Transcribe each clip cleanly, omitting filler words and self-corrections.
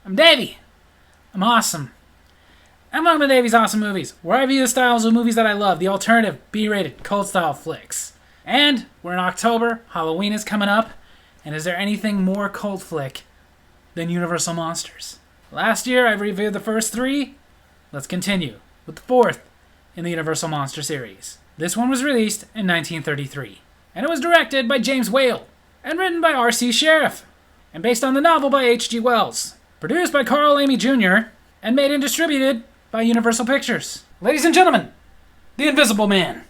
I'm Davy. I'm awesome. And welcome to Davy's Awesome Movies, where I view the styles of movies that I love, the alternative, B-rated, cult-style flicks. And we're in October, Halloween is coming up, and is there anything more cult flick than Universal Monsters? Last year I reviewed the first three. Let's continue with the fourth in the Universal Monster series. This one was released in 1933, and it was directed by James Whale, and written by R.C. Sheriff, and based on the novel by H.G. Wells, produced by Carl Laemmle Jr., and made and distributed by Universal Pictures. Ladies and gentlemen, The Invisible Man.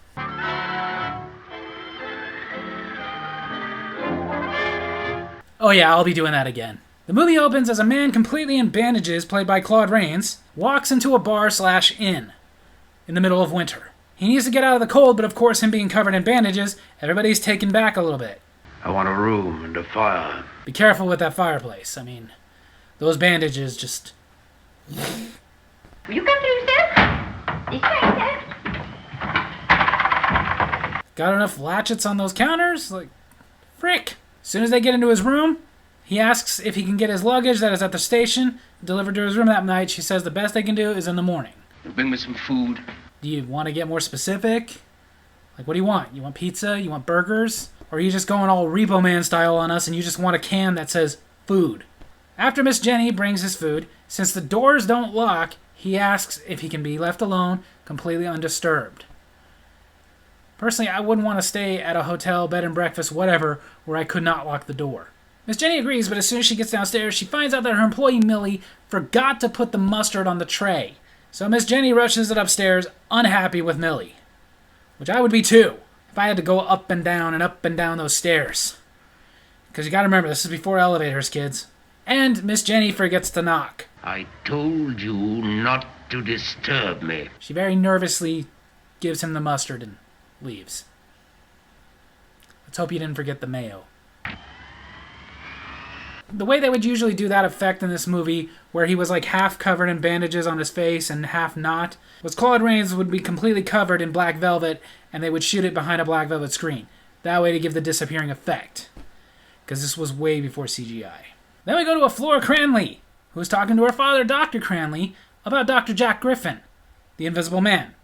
Oh yeah, I'll be doing that again. The movie opens as a man completely in bandages, played by Claude Rains, walks into a bar/inn in the middle of winter. He needs to get out of the cold, but of course him being covered in bandages, everybody's taken back a little bit. I want a room and a fire. Be careful with that fireplace. I mean, those bandages just... Will you come through, sir? This way, sir. Got enough latchets on those counters? Like, frick. As soon as they get into his room, he asks if he can get his luggage that is at the station delivered to his room that night. She says the best they can do is in the morning. Bring me some food. Do you want to get more specific? Like, what do you want? You want pizza? You want burgers? Or are you just going all Repo Man style on us and you just want a can that says food? After Miss Jenny brings his food, since the doors don't lock, he asks if he can be left alone, completely undisturbed. Personally, I wouldn't want to stay at a hotel, bed and breakfast, whatever, where I could not lock the door. Miss Jenny agrees, but as soon as she gets downstairs, she finds out that her employee, Millie, forgot to put the mustard on the tray. So Miss Jenny rushes it upstairs, unhappy with Millie. Which I would be too, if I had to go up and down those stairs. Because you gotta remember, this is before elevators, kids. And Miss Jenny forgets to knock. I told you not to disturb me. She very nervously gives him the mustard and leaves. Let's hope you didn't forget the mayo. The way they would usually do that effect in this movie, where he was like half covered in bandages on his face and half not, was Claude Rains would be completely covered in black velvet and they would shoot it behind a black velvet screen. That way to give the disappearing effect. Because this was way before CGI. Then we go to a Flora Cranley, who's talking to her father, Dr. Cranley, about Dr. Jack Griffin, the Invisible Man.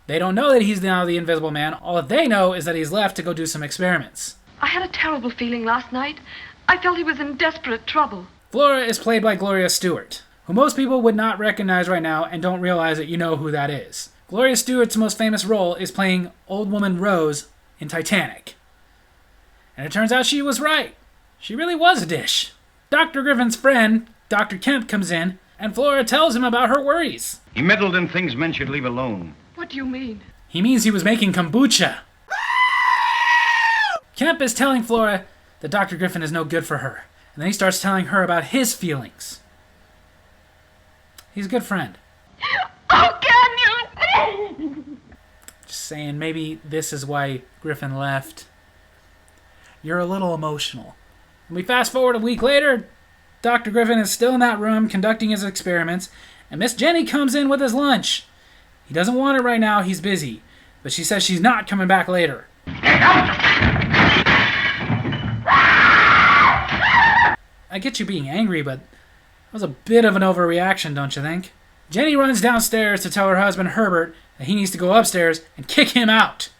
They don't know that he's now the Invisible Man. All that they know is that he's left to go do some experiments. I had a terrible feeling last night. I felt he was in desperate trouble. Flora is played by Gloria Stewart, who most people would not recognize right now and don't realize that you know who that is. Gloria Stewart's most famous role is playing Old Woman Rose in Titanic. And it turns out she was right. She really was a dish. Dr. Griffin's friend, Dr. Kemp, comes in, and Flora tells him about her worries. He meddled in things men should leave alone. What do you mean? He means he was making kombucha. Kemp is telling Flora that Dr. Griffin is no good for her, and then he starts telling her about his feelings. He's a good friend. Oh, can you? Just saying, maybe this is why Griffin left. You're a little emotional. And we fast forward a week later, Dr. Griffin is still in that room conducting his experiments, and Miss Jenny comes in with his lunch. He doesn't want it right now, he's busy, but she says she's not coming back later. I get you being angry, but that was a bit of an overreaction, don't you think? Jenny runs downstairs to tell her husband Herbert that he needs to go upstairs and kick him out.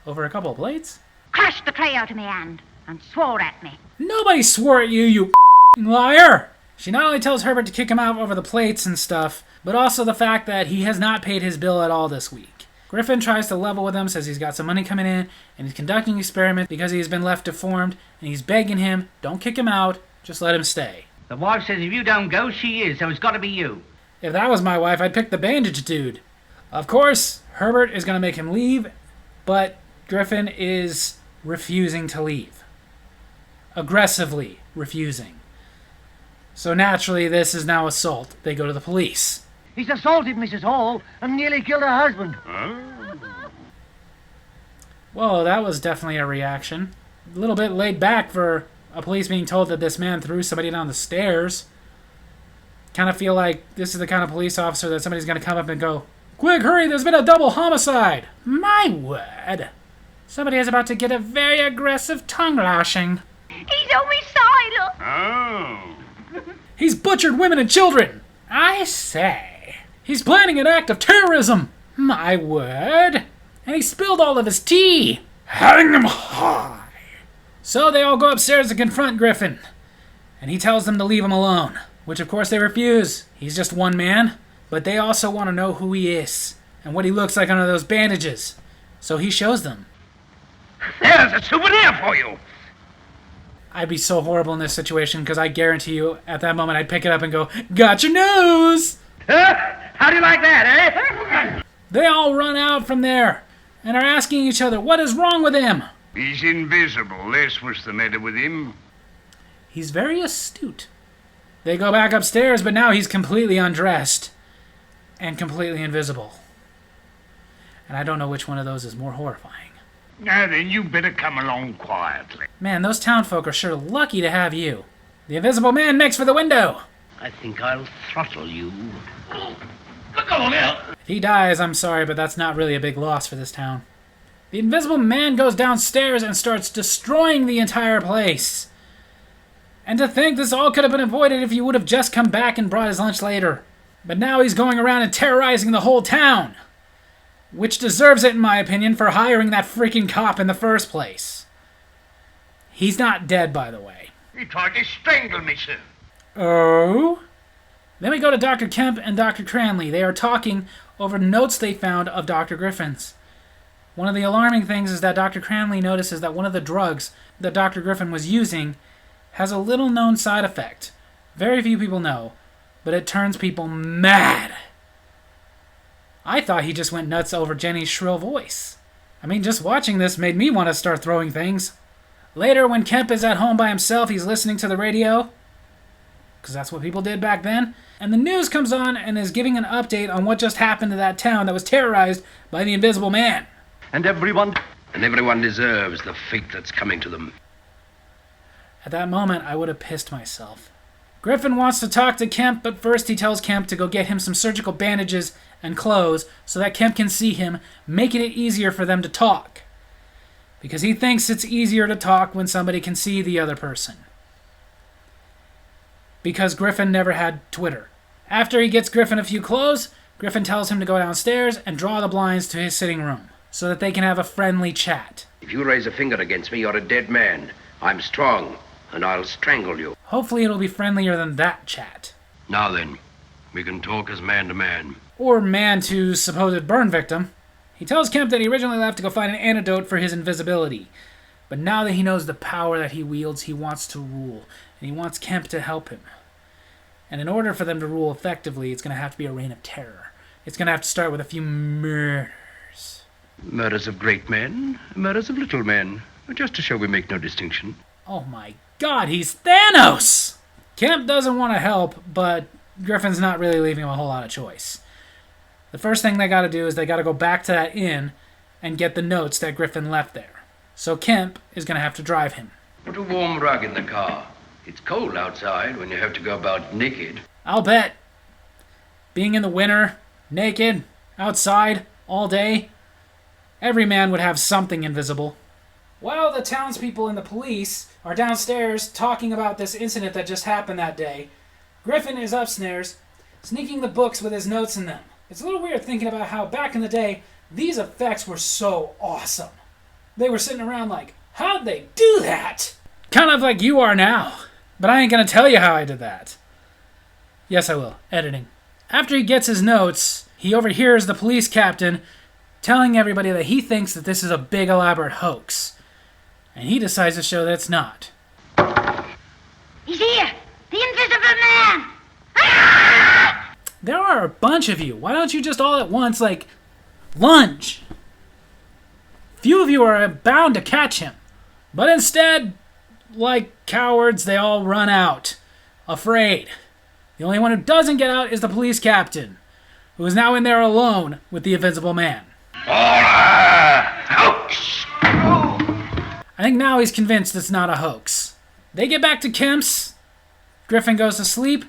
Over a couple of plates? Crushed the tray out of my hand and swore at me. Nobody swore at you liar! She not only tells Herbert to kick him out over the plates and stuff, but also the fact that he has not paid his bill at all this week. Griffin tries to level with him, says he's got some money coming in, and he's conducting experiments because he has been left deformed, and he's begging him, don't kick him out, just let him stay. The wife says if you don't go, she is, so it's got to be you. If that was my wife, I'd pick the bandage dude. Of course, Herbert is going to make him leave, but Griffin is refusing to leave. Aggressively refusing. So naturally, this is now assault. They go to the police. He's assaulted Mrs. Hall and nearly killed her husband. Well, that was definitely a reaction. A little bit laid back for a police being told that this man threw somebody down the stairs. Kind of feel like this is the kind of police officer that somebody's going to come up and go, quick, hurry, there's been a double homicide. My word. Somebody is about to get a very aggressive tongue lashing. He's homicidal. Oh. He's butchered women and children. I say. He's planning an act of terrorism. My word. And he spilled all of his tea. Hang him high. So they all go upstairs to confront Griffin. And he tells them to leave him alone. Which of course they refuse. He's just one man. But they also want to know who he is. And what he looks like under those bandages. So he shows them. There's a souvenir for you. I'd be so horrible in this situation because I guarantee you at that moment I'd pick it up and go, got your nose! How do you like that, eh? They all run out from there and are asking each other, what is wrong with him? He's invisible. That's what's the matter with him. He's very astute. They go back upstairs, but now he's completely undressed and completely invisible. And I don't know which one of those is more horrifying. Now then, you better come along quietly. Man, those townfolk are sure lucky to have you. The Invisible Man makes for the window. I think I'll throttle you. Look on now. If he dies, I'm sorry, but that's not really a big loss for this town. The Invisible Man goes downstairs and starts destroying the entire place. And to think this all could have been avoided if he would have just come back and brought his lunch later. But now he's going around and terrorizing the whole town. Which deserves it, in my opinion, for hiring that freaking cop in the first place. He's not dead, by the way. He tried to strangle me, sir. Oh? Then we go to Dr. Kemp and Dr. Cranley. They are talking over notes they found of Dr. Griffin's. One of the alarming things is that Dr. Cranley notices that one of the drugs that Dr. Griffin was using has a little-known side effect. Very few people know, but it turns people mad. I thought he just went nuts over Jenny's shrill voice. I mean, just watching this made me want to start throwing things. Later, when Kemp is at home by himself, he's listening to the radio, because that's what people did back then, and the news comes on and is giving an update on what just happened to that town that was terrorized by the Invisible Man. And everyone deserves the fate that's coming to them. At that moment, I would have pissed myself. Griffin wants to talk to Kemp, but first he tells Kemp to go get him some surgical bandages and clothes so that Kemp can see him, making it easier for them to talk. Because he thinks it's easier to talk when somebody can see the other person. Because Griffin never had Twitter. After he gets Griffin a few clothes, Griffin tells him to go downstairs and draw the blinds to his sitting room so that they can have a friendly chat. If you raise a finger against me, you're a dead man. I'm strong, and I'll strangle you. Hopefully it'll be friendlier than that chat. Now then, we can talk as man to man. Or man to supposed burn victim. He tells Kemp that he originally left to go find an antidote for his invisibility. But now that he knows the power that he wields, he wants to rule. And he wants Kemp to help him. And in order for them to rule effectively, it's going to have to be a reign of terror. It's going to have to start with a few murders. Murders of great men, murders of little men. Just to show we make no distinction. Oh my God, he's Thanos! Kemp doesn't want to help, but Griffin's not really leaving him a whole lot of choice. The first thing they got to do is they got to go back to that inn and get the notes that Griffin left there. So Kemp is going to have to drive him. Put a warm rug in the car. It's cold outside when you have to go about naked. I'll bet. Being in the winter, naked, outside, all day, every man would have something invisible. While the townspeople and the police are downstairs talking about this incident that just happened that day, Griffin is upstairs, sneaking the books with his notes in them. It's a little weird thinking about how back in the day, these effects were so awesome. They were sitting around like, how'd they do that? Kind of like you are now. But I ain't gonna tell you how I did that. Yes, I will. Editing. After he gets his notes, he overhears the police captain telling everybody that he thinks that this is a big elaborate hoax. And he decides to show that it's not. He's here! The Invisible Man! There are a bunch of you. Why don't you just all at once, lunge? Few of you are bound to catch him. But instead, like cowards, they all run out, afraid. The only one who doesn't get out is the police captain, who is now in there alone with the Invisible Man. Hoax! I think now he's convinced it's not a hoax. They get back to Kemp's. Griffin goes to sleep,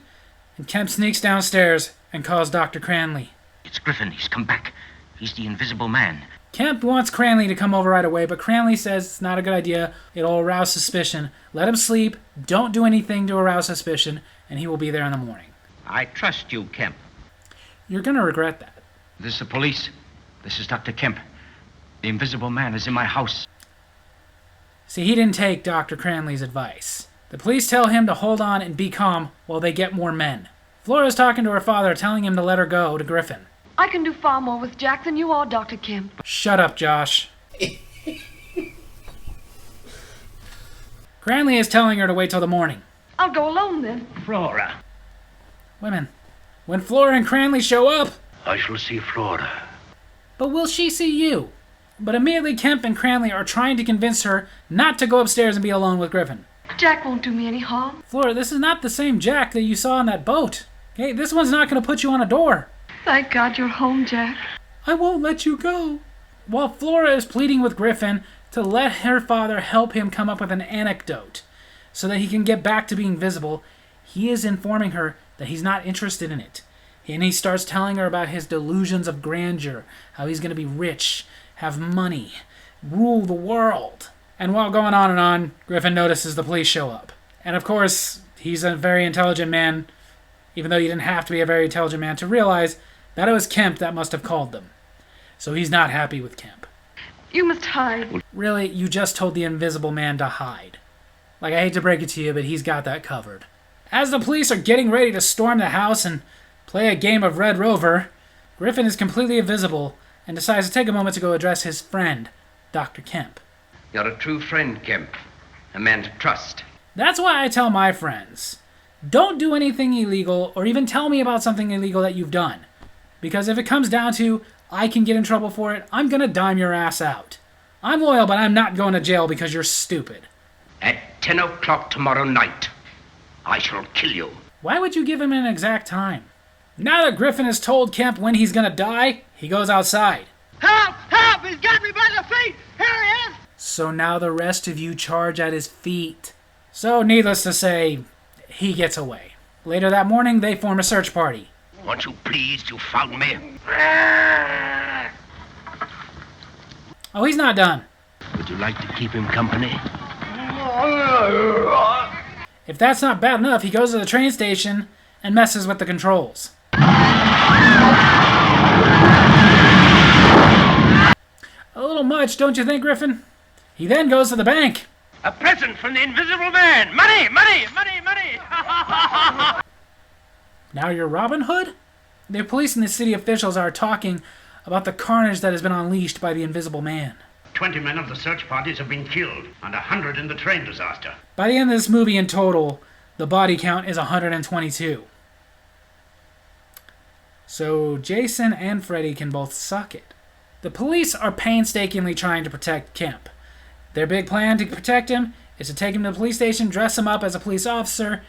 and Kemp sneaks downstairs and calls Dr. Cranley. It's Griffin. He's come back. He's the Invisible Man. Kemp wants Cranley to come over right away, but Cranley says it's not a good idea. It'll arouse suspicion. Let him sleep. Don't do anything to arouse suspicion, and he will be there in the morning. I trust you, Kemp. You're going to regret that. This is the police. This is Dr. Kemp. The Invisible Man is in my house. See, he didn't take Dr. Cranley's advice. The police tell him to hold on and be calm while they get more men. Flora's talking to her father, telling him to let her go to Griffin. I can do far more with Jack than you are, Dr. Kemp. Shut up, Josh. Cranley is telling her to wait till the morning. I'll go alone then. Flora. Women, when Flora and Cranley show up... I shall see Flora. But will she see you? But immediately Kemp and Cranley are trying to convince her not to go upstairs and be alone with Griffin. Jack won't do me any harm. Flora, this is not the same Jack that you saw on that boat. Okay, this one's not going to put you on a door. Thank God you're home, Jack. I won't let you go. While Flora is pleading with Griffin to let her father help him come up with an anecdote so that he can get back to being visible, he is informing her that he's not interested in it. And he starts telling her about his delusions of grandeur, how he's going to be rich, have money, rule the world. And while going on and on, Griffin notices the police show up. And of course, he's a very intelligent man, even though you didn't have to be a very intelligent man to realize that it was Kemp that must have called them. So he's not happy with Kemp. You must hide. Really, you just told the Invisible Man to hide. Like, I hate to break it to you, but he's got that covered. As the police are getting ready to storm the house and play a game of Red Rover, Griffin is completely invisible and decides to take a moment to go address his friend, Dr. Kemp. You're a true friend, Kemp. A man to trust. That's why I tell my friends, don't do anything illegal or even tell me about something illegal that you've done. Because if it comes down to I can get in trouble for it, I'm going to dime your ass out. I'm loyal, but I'm not going to jail because you're stupid. At 10 o'clock tomorrow night, I shall kill you. Why would you give him an exact time? Now that Griffin has told Kemp when he's going to die, he goes outside. Help! Help! He's got me by the feet! Here he is! So now the rest of you charge at his feet. So needless to say, he gets away. Later that morning, they form a search party. Aren't you pleased you found me? Oh, he's not done. Would you like to keep him company? If that's not bad enough, he goes to the train station and messes with the controls. A little much, don't you think, Griffin? He then goes to the bank. A present from the Invisible Man! Money! Money! Money! Money! Now you're Robin Hood? The police and the city officials are talking about the carnage that has been unleashed by the Invisible Man. 20 men of the search parties have been killed, and 100 in the train disaster. By the end of this movie in total, the body count is 122. So Jason and Freddy can both suck it. The police are painstakingly trying to protect Kemp. Their big plan to protect him is to take him to the police station, dress him up as a police officer,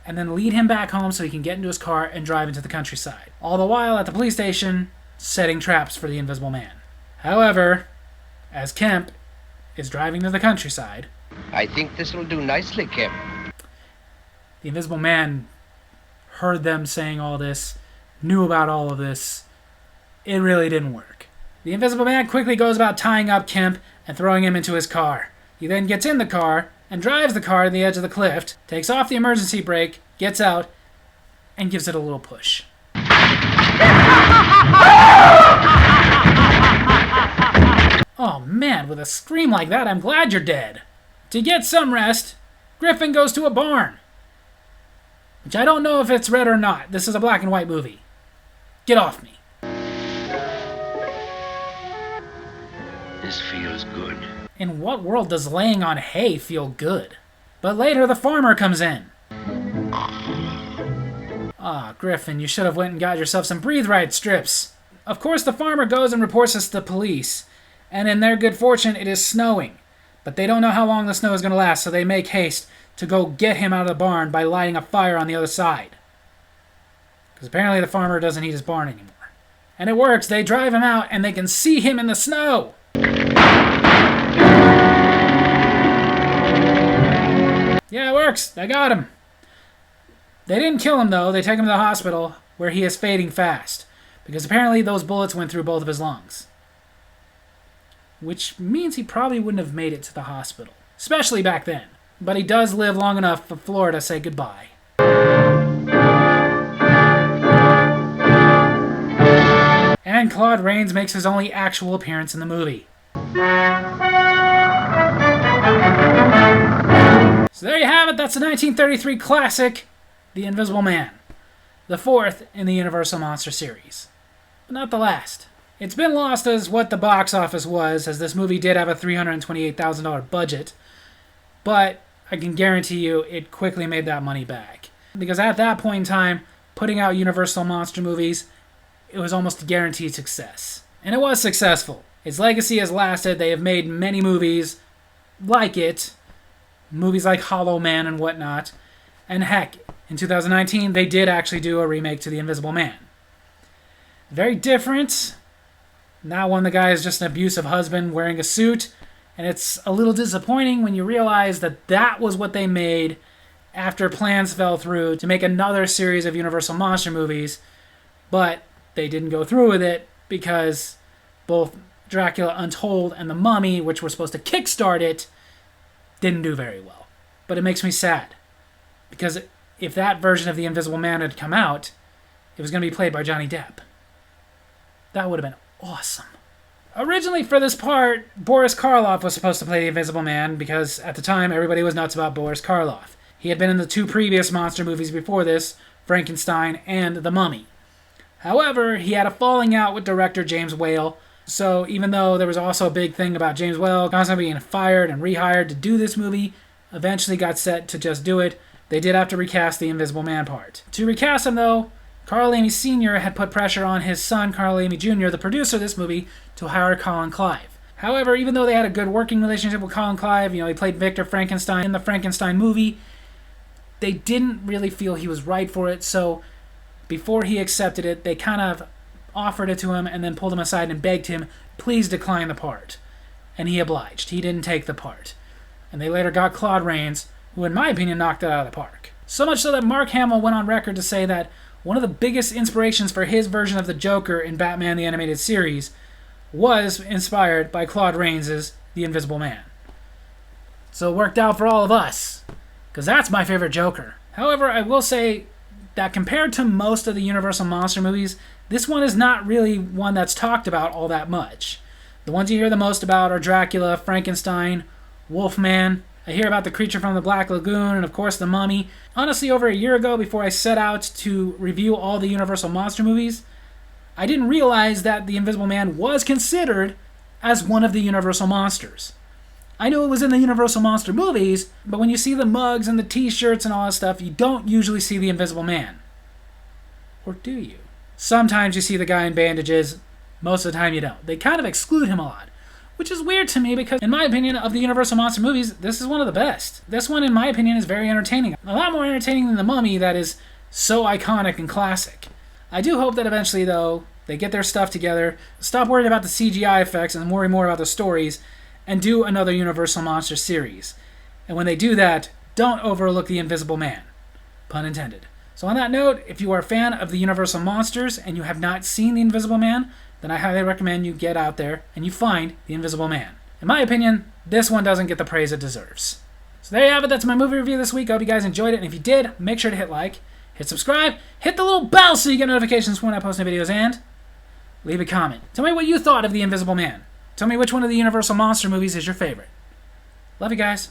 and then lead him back home so he can get into his car and drive into the countryside. All the while at the police station, setting traps for the Invisible Man. However, as Kemp is driving to the countryside, I think this'll do nicely, Kemp. the Invisible Man heard them saying all this, knew about all of this. It really didn't work. The Invisible Man quickly goes about tying up Kemp and throwing him into his car. He then gets in the car and drives the car to the edge of the cliff, takes off the emergency brake, gets out, and gives it a little push. Oh man, with a scream like that, I'm glad you're dead. To get some rest, Griffin goes to a barn. Which I don't know if it's red or not. This is a black and white movie. Get off me. This feels good. In what world does laying on hay feel good? But later the farmer comes in. Ah, Griffin, you should have went and got yourself some Breathe Right strips. Of course, the farmer goes and reports this to the police. And in their good fortune, it is snowing. But they don't know how long the snow is going to last, so they make haste to go get him out of the barn by lighting a fire on the other side. Because apparently the farmer doesn't need his barn anymore. And it works. They drive him out, and they can see him in the snow. Yeah, it works. They got him. They didn't kill him, though. They take him to the hospital, where he is fading fast. Because apparently those bullets went through both of his lungs. which means he probably wouldn't have made it to the hospital, especially back then. But he does live long enough for Florida to say goodbye. And Claude Rains makes his only actual appearance in the movie. So there you have it, that's the 1933 classic, The Invisible Man. The fourth in the Universal Monster series. But not the last. It's been lost as what the box office was, as this movie did have a $328,000 budget, but I can guarantee you it quickly made that money back. Because at that point in time, putting out Universal Monster movies, it was almost a guaranteed success. And it was successful. Its legacy has lasted. They have made many movies like it. Movies like Hollow Man and whatnot. And heck, in 2019, they did actually do a remake to The Invisible Man. Very different. That one, the guy is just an abusive husband wearing a suit. And it's a little disappointing when you realize that that was what they made after plans fell through to make another series of Universal Monster movies. But they didn't go through with it because both Dracula Untold and The Mummy, which were supposed to kickstart it, didn't do very well. But it makes me sad. Because if that version of The Invisible Man had come out, it was going to be played by Johnny Depp. That would have been awesome. Originally for this part, Boris Karloff was supposed to play the Invisible Man because at the time everybody was nuts about Boris Karloff. He had been in the two previous monster movies before this, Frankenstein and The Mummy. However, he had a falling out with director James Whale, so even though there was also a big thing about James Whale constantly being fired and rehired to do this movie, eventually got set to just do it, they did have to recast the Invisible Man part. To recast him though, Carl Laemmle Sr. had put pressure on his son, Carl Laemmle Jr., the producer of this movie, to hire Colin Clive. However, even though they had a good working relationship with Colin Clive, he played Victor Frankenstein in the Frankenstein movie, they didn't really feel he was right for it, so before he accepted it, they kind of offered it to him and then pulled him aside and begged him, please decline the part. And he obliged. He didn't take the part. And they later got Claude Rains, who in my opinion knocked it out of the park. So much so that Mark Hamill went on record to say that one of the biggest inspirations for his version of the Joker in Batman the Animated Series was inspired by Claude Rains' The Invisible Man. So it worked out for all of us, because that's my favorite Joker. However, I will say that compared to most of the Universal Monster movies, this one is not really one that's talked about all that much. The ones you hear the most about are Dracula, Frankenstein, Wolfman. I hear about the Creature from the Black Lagoon, and of course The Mummy. Honestly, over a year ago, before I set out to review all the Universal Monster movies, I didn't realize that The Invisible Man was considered as one of the Universal Monsters. I knew it was in the Universal Monster movies, but when you see the mugs and the t-shirts and all that stuff, you don't usually see the Invisible Man. Or do you? Sometimes you see the guy in bandages, most of the time you don't. They kind of exclude him a lot, which is weird to me because, in my opinion, of the Universal Monster movies, this is one of the best. This one, in my opinion, is very entertaining. A lot more entertaining than The Mummy that is so iconic and classic. I do hope that eventually, though, they get their stuff together, stop worrying about the CGI effects and worry more about the stories, and do another Universal Monster series. And when they do that, don't overlook The Invisible Man. Pun intended. So on that note, if you are a fan of the Universal Monsters and you have not seen The Invisible Man, then I highly recommend you get out there and you find The Invisible Man. In my opinion, this one doesn't get the praise it deserves. So there you have it. That's my movie review this week. I hope you guys enjoyed it. And if you did, make sure to hit like, hit subscribe, hit the little bell so you get notifications when I post new videos, and leave a comment. Tell me what you thought of The Invisible Man. Tell me which one of the Universal Monster movies is your favorite. Love you guys.